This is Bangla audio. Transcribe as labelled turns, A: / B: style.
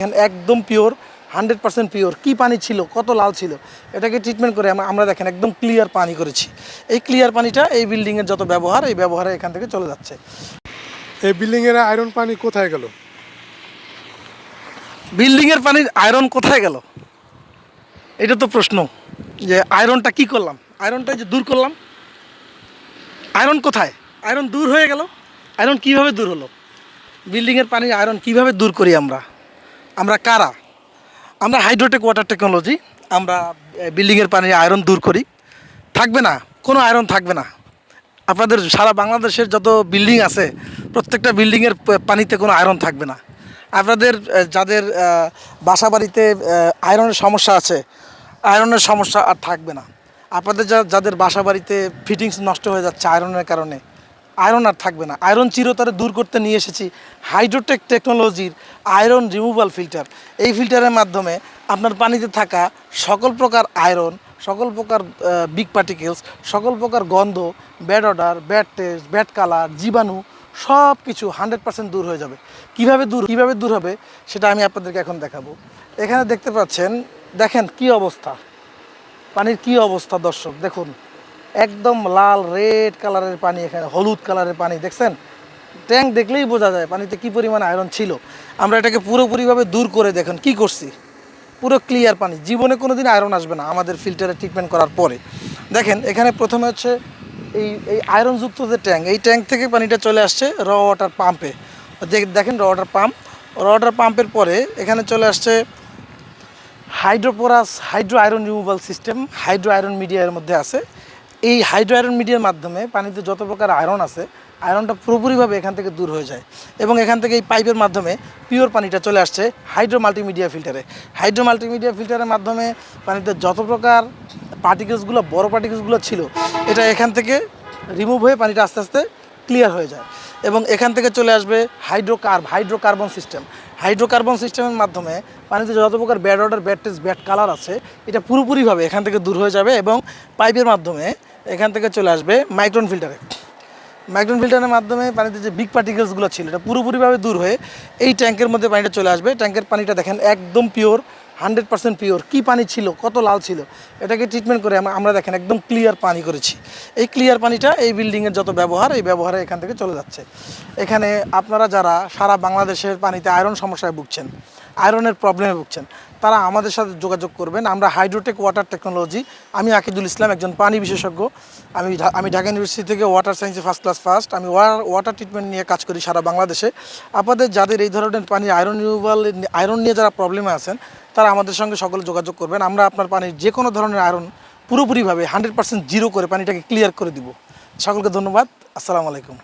A: একদম পিওর 100% পিওর কি পানি ছিল কত লাল ছিল এটাকে ট্রিটমেন্ট করে আমরা দেখেন একদম ক্লিয়ার পানি করেছি। এই ক্লিয়ার পানিটা এই বিল্ডিংয়ের যত ব্যবহার এই ব্যবহারে এখান থেকে চলে যাচ্ছে।
B: এই বিল্ডিং এর আয়রন পানি কোথায় গেল?
A: বিল্ডিংয়ের পানির আয়রন কোথায় গেল এটা তো প্রশ্ন, যে আয়রনটা কি করলাম, আয়রনটা যে দূর করলাম, আয়রন কোথায়, আয়রন দূর হয়ে গেল, আয়রন কিভাবে দূর হলো, বিল্ডিংয়ের পানির আয়রন কিভাবে দূর করি আমরা কারা? আমরা হাইড্রোটেক ওয়াটার টেকনোলজি, আমরা বিল্ডিংয়ের পানির আয়রন দূর করি। থাকবে না, কোনো আয়রন থাকবে না। আপনাদের সারা বাংলাদেশের যত বিল্ডিং আছে প্রত্যেকটা বিল্ডিংয়ের পানিতে কোনো আয়রন থাকবে না। আপনাদের যাদের বাসা বাড়িতে আয়রনের সমস্যা আছে, আয়রনের সমস্যা আর থাকবে না। আপনাদের যাদের বাসা বাড়িতে ফিটিংস নষ্ট হয়ে যাচ্ছে আয়রনের কারণে, আয়রন আর থাকবে না। আয়রন চিরতরে দূর করতে নিয়ে এসেছি হাইড্রোটেক টেকনোলজির আয়রন রিমুভাল ফিল্টার। এই ফিল্টারের মাধ্যমে আপনার পানিতে থাকা সকল প্রকার আয়রন, সকল প্রকার বিগ পার্টিকেলস, সকল প্রকার গন্ধ, bad order, bad test, bad colour, জীবাণু সব কিছু 100% দূর হয়ে যাবে। কিভাবে দূর হবে সেটা আমি আপনাদেরকে এখন দেখাবো। এখানে দেখতে পাচ্ছেন, দেখেন কি অবস্থা, পানির কি অবস্থা দর্শক দেখুন, একদম লাল রেড কালারের পানি, এখানে হলুদ কালারের পানি দেখছেন। ট্যাঙ্ক দেখলেই বোঝা যায় পানিতে কি পরিমাণ আয়রন ছিল। আমরা এটাকে পুরোপুরিভাবে দূর করে দেখুন কি করছি, পুরো ক্লিয়ার পানি। জীবনে কোনো দিন আয়রন আসবে না আমাদের ফিল্টারে ট্রিটমেন্ট করার পরে। দেখেন এখানে প্রথমে হচ্ছে এই আয়রনযুক্ত যে ট্যাঙ্ক, এই ট্যাঙ্ক থেকে পানিটা চলে আসছে র ওয়াটার পাম্পে। দেখেন র ওয়াটার পাম্পের পরে এখানে চলে আসছে হাইড্রোপোরাস hydro iron removal system, hydro iron মিডিয়ার মধ্যে আছে। এই হাইড্রো আয়রন মিডিয়ার মাধ্যমে পানিতে যত প্রকার আয়রন আছে আয়রনটা পুরোপুরিভাবে এখান থেকে দূর হয়ে যায় এবং এখান থেকে এই পাইপের মাধ্যমে পিওর পানিটা চলে আসছে হাইড্রো মাল্টিমিডিয়া ফিল্টারে। হাইড্রো মাল্টিমিডিয়া ফিল্টারের মাধ্যমে পানিতে যত প্রকার পার্টিকেলসগুলো, বড় পার্টিকেলসগুলো ছিল, এটা এখান থেকে রিমুভ হয়ে পানিটা আস্তে আস্তে ক্লিয়ার হয়ে যায় এবং এখান থেকে চলে আসবে হাইড্রোকার্বন সিস্টেম। হাইড্রোকার্বন সিস্টেমের মাধ্যমে পানিতে যত প্রকার bad order, bad test, bad colour আছে এটা পুরোপুরিভাবে এখান থেকে দূর হয়ে যাবে এবং পাইপের মাধ্যমে এখান থেকে চলে আসবে মাইক্রন ফিল্টারে। মাইক্রন ফিল্টারের মাধ্যমে পানিতে যে বিগ পার্টিকেলসগুলো ছিল এটা পুরোপুরিভাবে দূর হয়ে এই ট্যাঙ্কের মধ্যে পানিটা চলে আসবে। ট্যাঙ্কের পানিটা দেখেন একদম পিওর, 100% পিওর কি পানি ছিল কত লাল ছিল এটাকে ট্রিটমেন্ট করে আমরা দেখেন একদম ক্লিয়ার পানি করেছি। এই ক্লিয়ার পানিটা এই বিল্ডিংয়ের যত ব্যবহার এই ব্যবহারে এখান থেকে চলে যাচ্ছে। এখানে আপনারা যারা সারা বাংলাদেশের পানিতে আয়রন সমস্যায় ভুগছেন, আয়রনের প্রবলেমে ভুগছেন, তারা আমাদের সাথে যোগাযোগ করবেন। আমরা হাইড্রোটেক ওয়াটার টেকনোলজি, আমি আকিদুল ইসলাম, একজন পানি বিশেষজ্ঞ। আমি ঢাকা ইউনিভার্সিটি থেকে ওয়াটার সায়েন্সে ফার্স্ট। আমি ওয়াটার ট্রিটমেন্ট নিয়ে কাজ করি সারা বাংলাদেশে। আপনাদের যাদের এই ধরনের পানি আয়রন নিয়ে যারা প্রবলেমে আছেন তারা আমাদের সঙ্গে সকলে যোগাযোগ করবেন। আমরা আপনার পানির যে কোনো ধরনের আয়রন পুরোপুরিভাবে 100% জিরো করে পানিটাকে ক্লিয়ার করে দিব। সকলকে ধন্যবাদ। আসসালামু আলাইকুম।